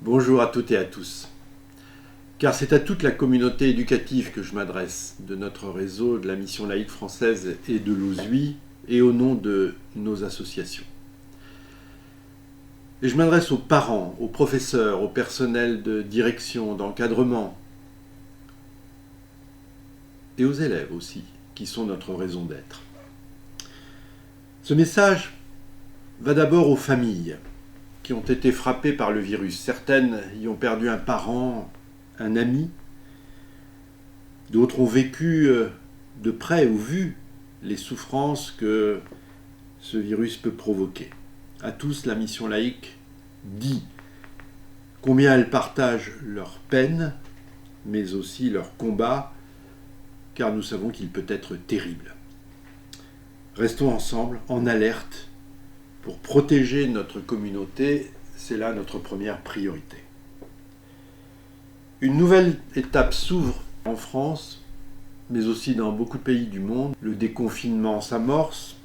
Bonjour à toutes et à tous. Car c'est à toute la communauté éducative que je m'adresse, de notre réseau, de la Mission laïque française et de l'OSUI, et au nom de nos associations. Et je m'adresse aux parents, aux professeurs, au personnel de direction, d'encadrement, et aux élèves aussi, qui sont notre raison d'être. Ce message va d'abord aux familles qui ont été frappées par le virus. Certaines y ont perdu un parent, un ami. D'autres ont vécu de près ou vu les souffrances que ce virus peut provoquer. À tous, la Mission laïque dit combien elle partage leur peine, mais aussi leur combat, car nous savons qu'il peut être terrible. Restons ensemble, en alerte, pour protéger notre communauté, c'est là notre première priorité. Une nouvelle étape s'ouvre en France, mais aussi dans beaucoup de pays du monde. Le déconfinement s'amorce,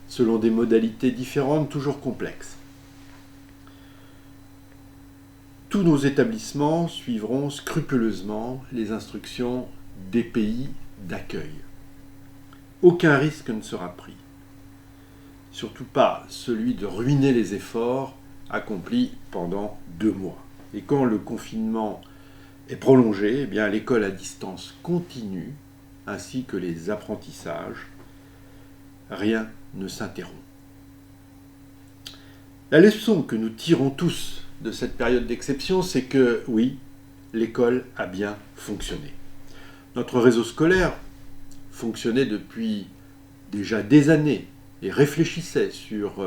selon des modalités différentes, toujours complexes. Tous nos établissements suivront scrupuleusement les instructions des pays d'accueil. Aucun risque ne sera pris. Surtout pas celui de ruiner les efforts accomplis pendant 2 mois. Et quand le confinement est prolongé, eh bien l'école à distance continue, ainsi que les apprentissages. Rien ne s'interrompt. La leçon que nous tirons tous de cette période d'exception, c'est que, oui, l'école a bien fonctionné. Notre réseau scolaire fonctionnait depuis déjà des années et réfléchissait sur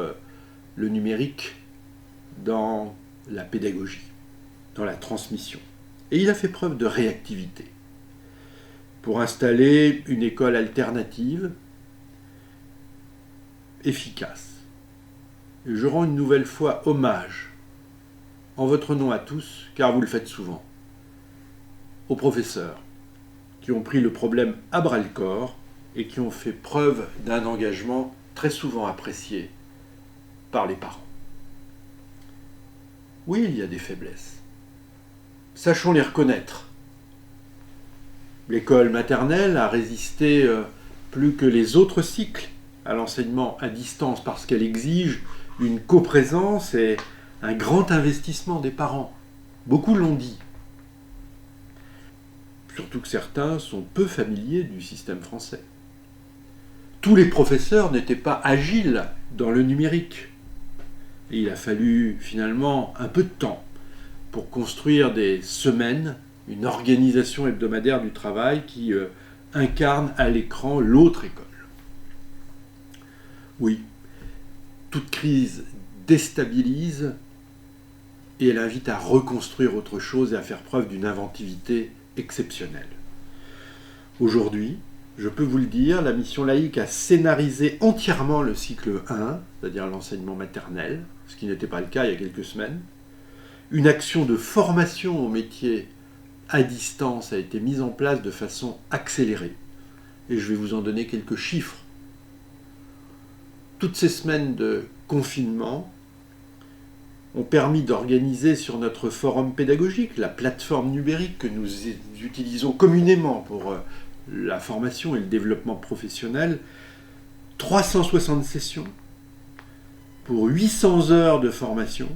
le numérique dans la pédagogie, dans la transmission. Et il a fait preuve de réactivité pour installer une école alternative efficace. Et je rends une nouvelle fois hommage, en votre nom à tous, car vous le faites souvent, aux professeurs qui ont pris le problème à bras-le-corps et qui ont fait preuve d'un engagement très souvent apprécié par les parents. Oui, il y a des faiblesses. Sachons les reconnaître. L'école maternelle a résisté plus que les autres cycles à l'enseignement à distance parce qu'elle exige une coprésence et un grand investissement des parents. Beaucoup l'ont dit. Surtout que certains sont peu familiers du système français. Tous les professeurs n'étaient pas agiles dans le numérique. Et il a fallu finalement un peu de temps pour construire des semaines, une organisation hebdomadaire du travail qui incarne à l'écran l'autre école. Oui, toute crise déstabilise et elle invite à reconstruire autre chose et à faire preuve d'une inventivité exceptionnelle. Aujourd'hui, je peux vous le dire, la Mission laïque a scénarisé entièrement le cycle 1, c'est-à-dire l'enseignement maternel, ce qui n'était pas le cas il y a quelques semaines. Une action de formation au métier à distance a été mise en place de façon accélérée. Et je vais vous en donner quelques chiffres. Toutes ces semaines de confinement ont permis d'organiser sur notre forum pédagogique, la plateforme numérique que nous utilisons communément pour la formation et le développement professionnel, 360 sessions pour 800 heures de formation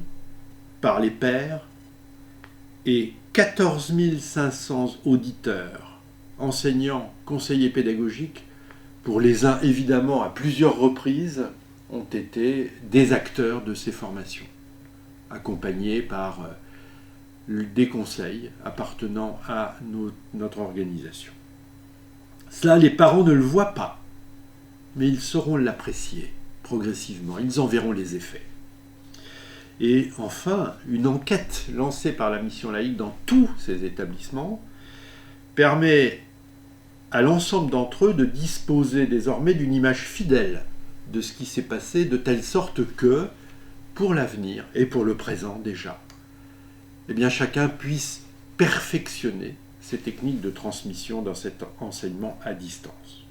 par les pairs et 14 500 auditeurs, enseignants, conseillers pédagogiques, pour les uns évidemment à plusieurs reprises, ont été des acteurs de ces formations, accompagnés par des conseils appartenant à notre organisation. Cela, les parents ne le voient pas, mais ils sauront l'apprécier progressivement, ils en verront les effets. Et enfin, une enquête lancée par la Mission laïque dans tous ces établissements permet à l'ensemble d'entre eux de disposer désormais d'une image fidèle de ce qui s'est passé, de telle sorte que, pour l'avenir et pour le présent déjà, eh bien chacun puisse perfectionner ces techniques de transmission dans cet enseignement à distance.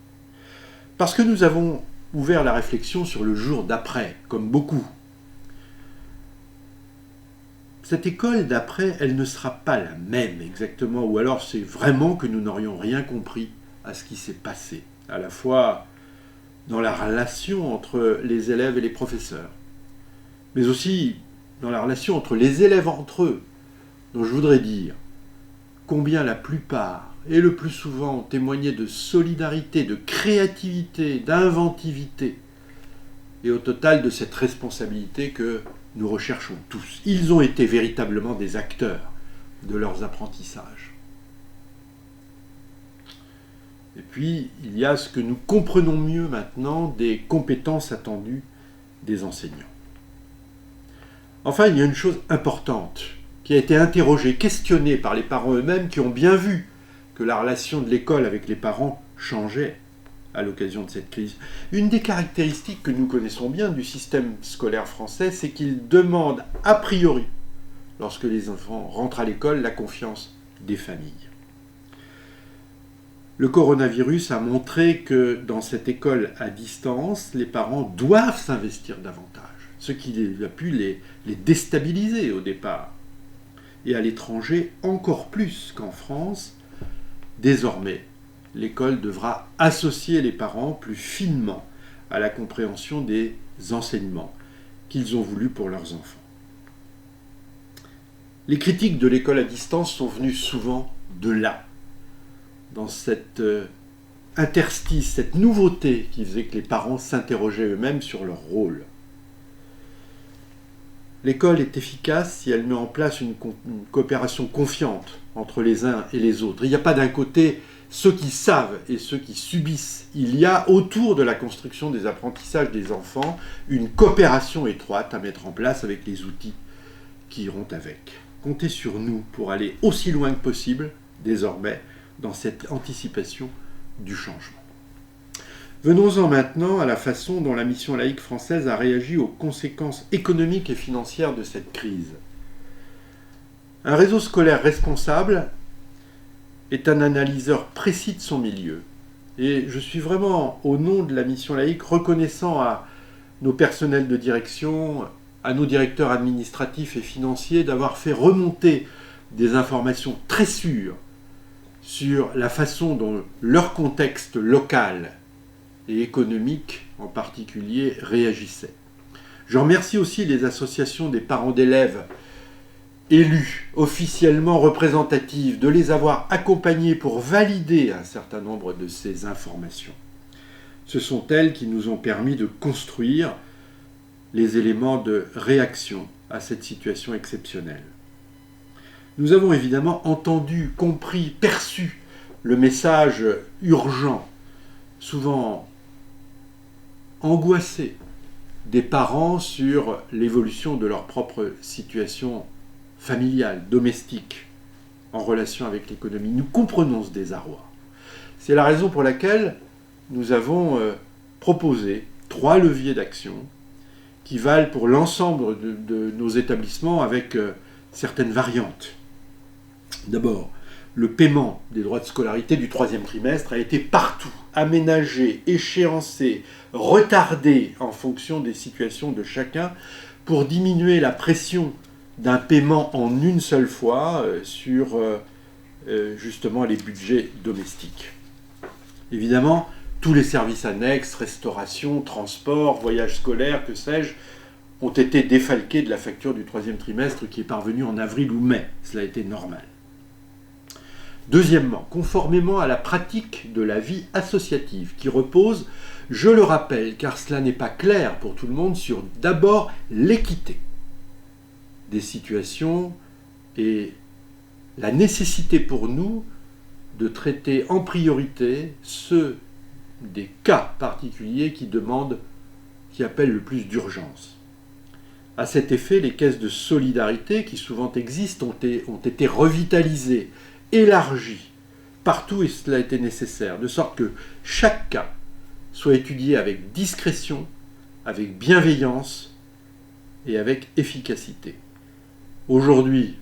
Parce que nous avons ouvert la réflexion sur le jour d'après, comme beaucoup. cette école, d'après, elle ne sera pas la même exactement, ou alors c'est vraiment que nous n'aurions rien compris à ce qui s'est passé, à la fois dans la relation entre les élèves et les professeurs, mais aussi dans la relation entre les élèves entre eux, dont je voudrais dire combien la plupart, et le plus souvent, ont témoigné de solidarité, de créativité, d'inventivité, et au total de cette responsabilité que nous recherchons tous. Ils ont été véritablement des acteurs de leurs apprentissages. Et puis, il y a ce que nous comprenons mieux maintenant des compétences attendues des enseignants. Enfin, il y a une chose importante qui a été interrogée, questionnée par les parents eux-mêmes qui ont bien vu que la relation de l'école avec les parents changeait à l'occasion de cette crise. Une des caractéristiques que nous connaissons bien du système scolaire français, c'est qu'il demande a priori, lorsque les enfants rentrent à l'école, la confiance des familles. Le coronavirus a montré que dans cette école à distance, les parents doivent s'investir davantage, ce qui a pu les déstabiliser au départ. Et à l'étranger, encore plus qu'en France, désormais, l'école devra associer les parents plus finement à la compréhension des enseignements qu'ils ont voulu pour leurs enfants. Les critiques de l'école à distance sont venues souvent de là, dans cet interstice, cette nouveauté qui faisait que les parents s'interrogeaient eux-mêmes sur leur rôle. L'école est efficace si elle met en place une coopération confiante entre les uns et les autres. Il n'y a pas d'un côté ceux qui savent et ceux qui subissent. Il y a autour de la construction des apprentissages des enfants une coopération étroite à mettre en place avec les outils qui iront avec. Comptez sur nous pour aller aussi loin que possible, désormais, dans cette anticipation du changement. Venons-en maintenant à la façon dont la mission laïque française a réagi aux conséquences économiques et financières de cette crise. Un réseau scolaire responsable est un analyseur précis de son milieu. Et je suis vraiment, au nom de la mission laïque, reconnaissant à nos personnels de direction, à nos directeurs administratifs et financiers d'avoir fait remonter des informations très sûres sur la façon dont leur contexte local et économique en particulier réagissait. Je remercie aussi les associations des parents d'élèves élus, officiellement représentatives, de les avoir accompagnés pour valider un certain nombre de ces informations. Ce sont elles qui nous ont permis de construire les éléments de réaction à cette situation exceptionnelle. Nous avons évidemment entendu, compris, perçu le message urgent, souvent angoissé, des parents sur l'évolution de leur propre situation familiale, domestique, en relation avec l'économie. Nous comprenons ce désarroi. C'est la raison pour laquelle nous avons proposé 3 leviers d'action qui valent pour l'ensemble de nos établissements avec certaines variantes. D'abord, le paiement des droits de scolarité du 3e trimestre a été partout aménagé, échéancé, retardé en fonction des situations de chacun pour diminuer la pression d'un paiement en une seule fois sur justement les budgets domestiques. Évidemment, tous les services annexes, restauration, transport, voyages scolaires, que sais-je, ont été défalqués de la facture du 3e trimestre qui est parvenue en avril ou mai. Cela a été normal. Deuxièmement, conformément à la pratique de la vie associative qui repose, je le rappelle, car cela n'est pas clair pour tout le monde, sur d'abord l'équité des situations et la nécessité pour nous de traiter en priorité ceux des cas particuliers qui appellent le plus d'urgence. À cet effet, les caisses de solidarité qui souvent existent ont été revitalisées, élargies partout et cela a été nécessaire, de sorte que chaque cas soit étudié avec discrétion, avec bienveillance et avec efficacité. Aujourd'hui,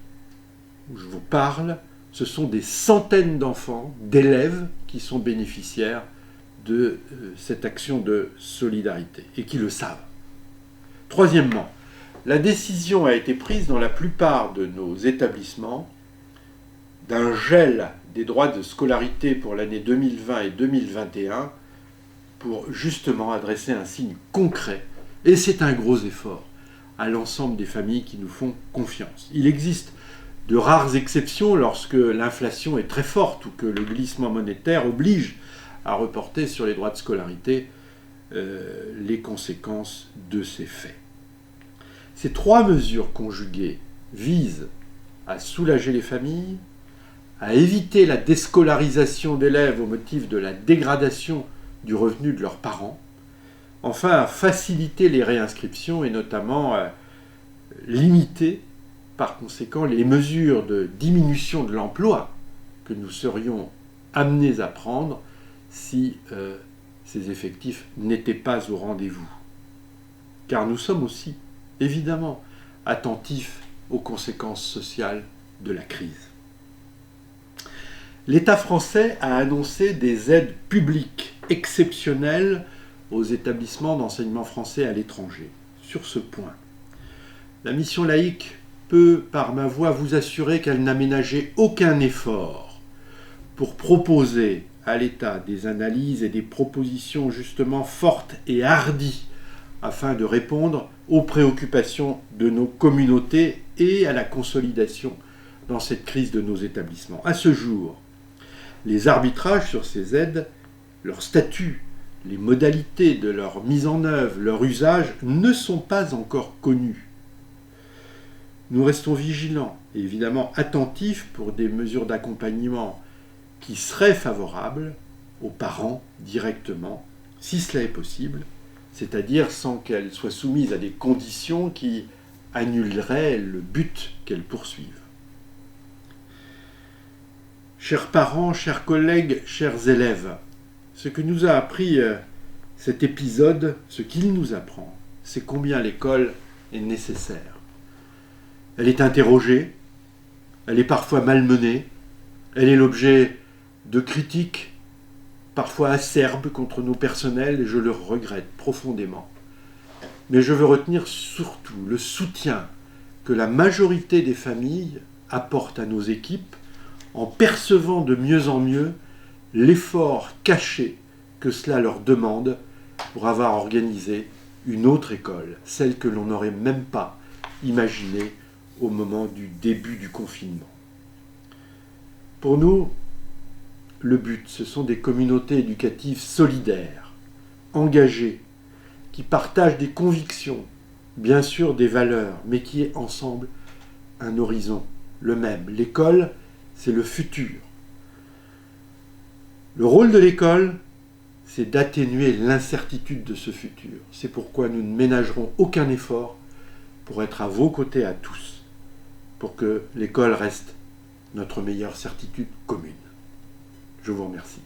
où je vous parle, ce sont des centaines d'enfants, d'élèves qui sont bénéficiaires de cette action de solidarité et qui le savent. Troisièmement, la décision a été prise dans la plupart de nos établissements d'un gel des droits de scolarité pour l'année 2020 et 2021 pour justement adresser un signe concret, et c'est un gros effort, à l'ensemble des familles qui nous font confiance. Il existe de rares exceptions lorsque l'inflation est très forte ou que le glissement monétaire oblige à reporter sur les droits de scolarité les conséquences de ces faits. Ces trois mesures conjuguées visent à soulager les familles, à éviter la déscolarisation d'élèves au motif de la dégradation du revenu de leurs parents, enfin à faciliter les réinscriptions et notamment limiter par conséquent les mesures de diminution de l'emploi que nous serions amenés à prendre si ces effectifs n'étaient pas au rendez-vous. Car nous sommes aussi, évidemment, attentifs aux conséquences sociales de la crise. L'État français a annoncé des aides publiques exceptionnelles aux établissements d'enseignement français à l'étranger. Sur ce point, la mission laïque peut, par ma voix, vous assurer qu'elle n'a ménagé aucun effort pour proposer à l'État des analyses et des propositions justement fortes et hardies afin de répondre aux préoccupations de nos communautés et à la consolidation dans cette crise de nos établissements. À ce jour, les arbitrages sur ces aides, leur statut, les modalités de leur mise en œuvre, leur usage ne sont pas encore connus. Nous restons vigilants et évidemment attentifs pour des mesures d'accompagnement qui seraient favorables aux parents directement, si cela est possible, c'est-à-dire sans qu'elles soient soumises à des conditions qui annuleraient le but qu'elles poursuivent. Chers parents, chers collègues, chers élèves, ce que nous a appris cet épisode, ce qu'il nous apprend, c'est combien l'école est nécessaire. Elle est interrogée, elle est parfois malmenée, elle est l'objet de critiques parfois acerbes contre nos personnels et je le regrette profondément. Mais je veux retenir surtout le soutien que la majorité des familles apportent à nos équipes en percevant de mieux en mieux l'effort caché que cela leur demande pour avoir organisé une autre école, celle que l'on n'aurait même pas imaginée au moment du début du confinement. Pour nous, le but, ce sont des communautés éducatives solidaires, engagées, qui partagent des convictions, bien sûr des valeurs, mais qui aient ensemble un horizon, le même. L'école, c'est le futur. Le rôle de l'école, c'est d'atténuer l'incertitude de ce futur. C'est pourquoi nous ne ménagerons aucun effort pour être à vos côtés à tous, pour que l'école reste notre meilleure certitude commune. Je vous remercie.